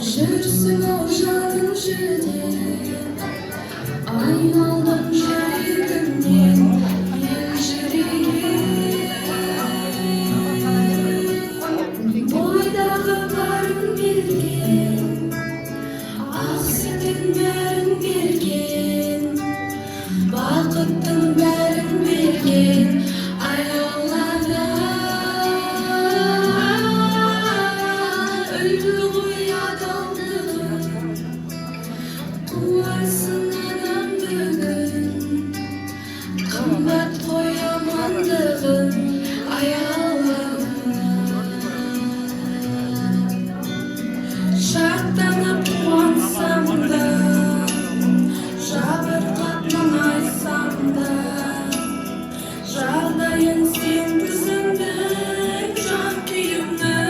Жүрсің ау жаным жүдеп, айналдым жүрегімнен елжіреген. Бойдағы барын берген, ақ сүтін бәрін берген, бақыттың бәрін берген аяулана. Туарсың анам бүгін, қымбат қой амандығын аялана. Шаттанып қуансам да, жабырқап мұңайсам да, жағдайын сен түсіндің жан күйімнің.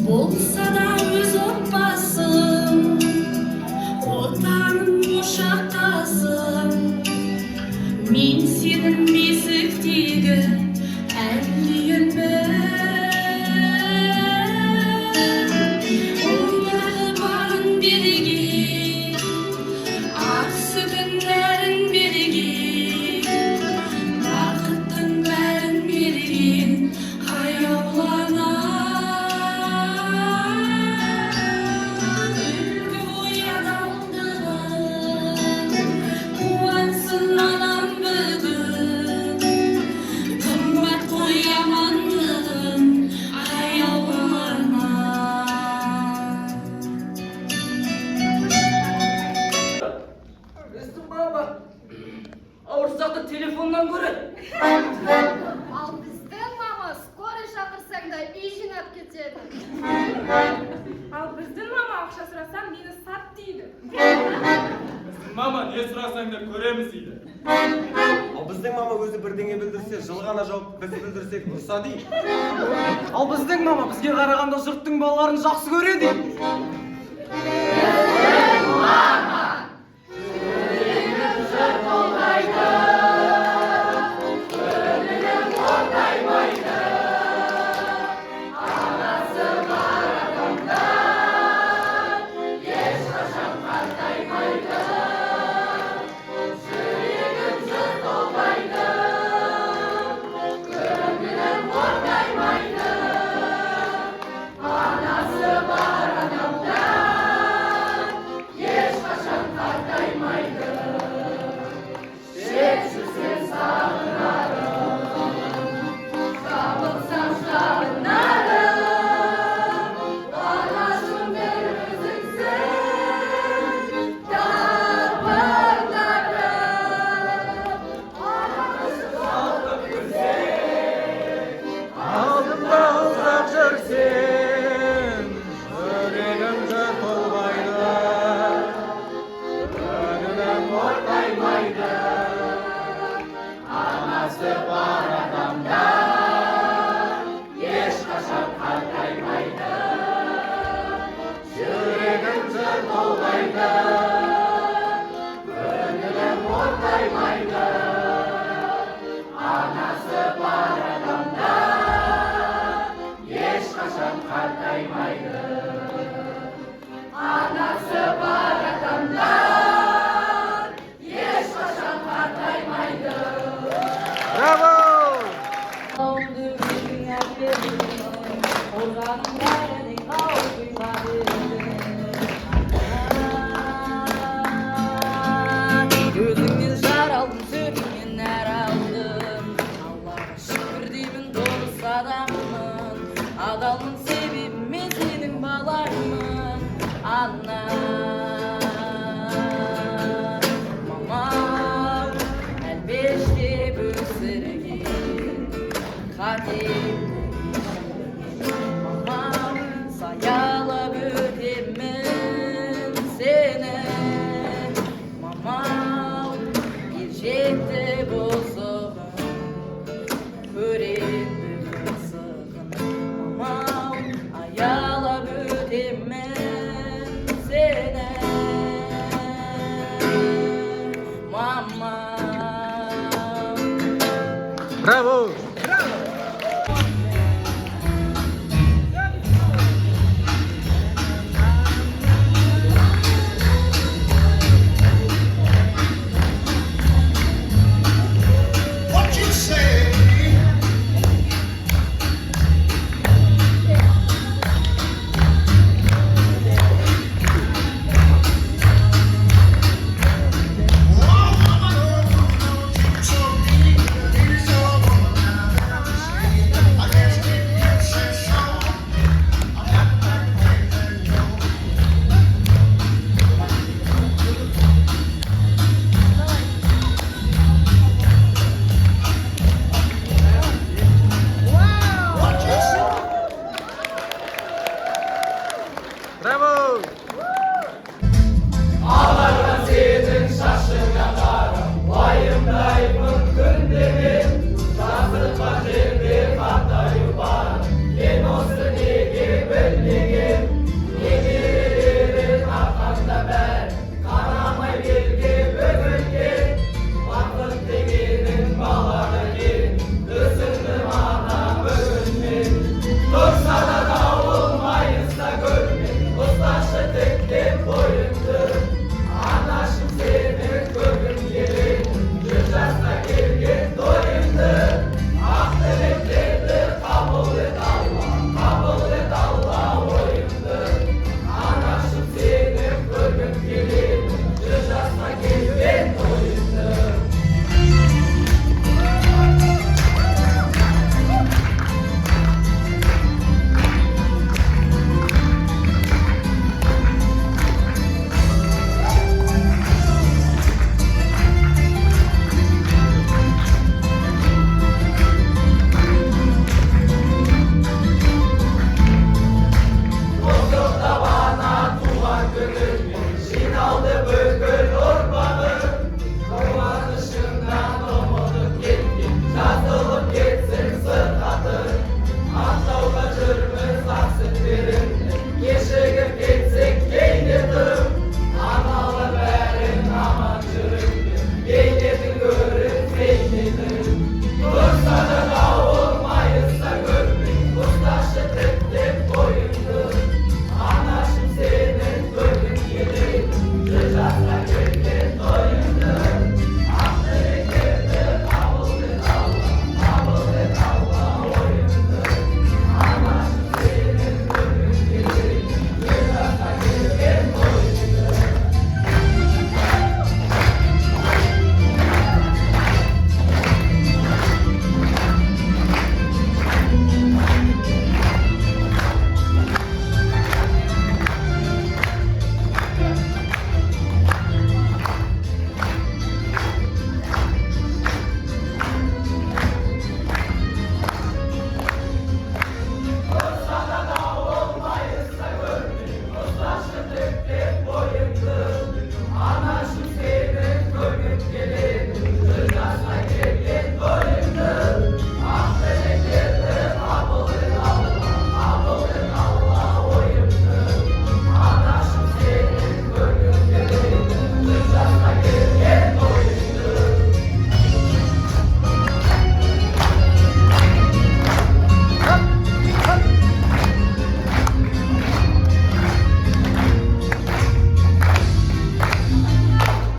Болса да өз отбасым, отаным ошақтасым, мен сенің бесіктегі әлдиінмін. Ойдағы барын берген, ақ сүтін бәрін берген, бақыттың бәрін берген аяулана. Ауырсақты телефоннан көреді. Ал біздің мама скорый шақырсаң да үй жинап кетеді. Ал біздің мама ақша сұрасам мені сат дейді. Біздің мама не сұрасаң да көреміз дейді. Ал біздің мама өзі бірдеңе білдірсе, жылғана жауап біз білдірсек ұрса дейді. Ал біздің мама бізге қарағанда жұрттың балаларын жақсы көреді. Gözümden zar aldım, sözümden nar aldım. Allah'a şükür deyim, doğrusu adamım. Adamın sebebim senin balarımın. Anna, mama, elbeşte büsürge, kadim. Mama, sayala bütemin seni. Mama, bir şeyde bozulun, köreyim bir kızın. Mama, ayala Bravo!